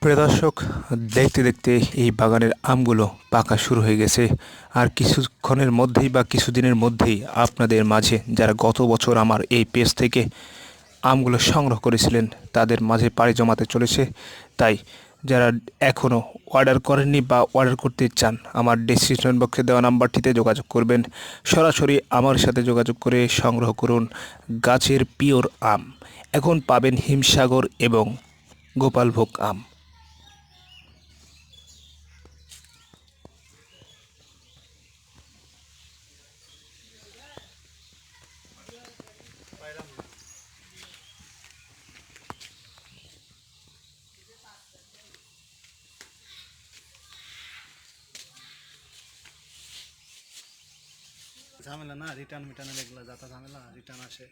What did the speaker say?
প্রিয় দর্শক, দেখতে দেখতে এই বাগানের আমগুলো পাকা শুরু হয়ে গেছে। আর কিছুক্ষণের মধ্যেই বা কিছুদিনের মধ্যেই আপনাদের মাঝে যারা গত বছর আমার এই পেজ থেকে আমগুলো সংগ্রহ করেছিলেন তাদের মাঝে পাড়ি জমাতে চলেছে। তাই যারা এখনও অর্ডার করেননি বা অর্ডার করতে চান, আমার ডেসক্রিপশন বক্সে দেওয়া নাম্বারটিতে যোগাযোগ করবেন। সরাসরি আমার সাথে যোগাযোগ করে সংগ্রহ করুন গাছের পিওর আম। এখন পাবেন হিমসাগর এবং গোপালভোগ আম। ঝামেলা না, রিটার্ন মিটার্নের এগুলো যাতা ঝামেলা, রিটার্ন আসে।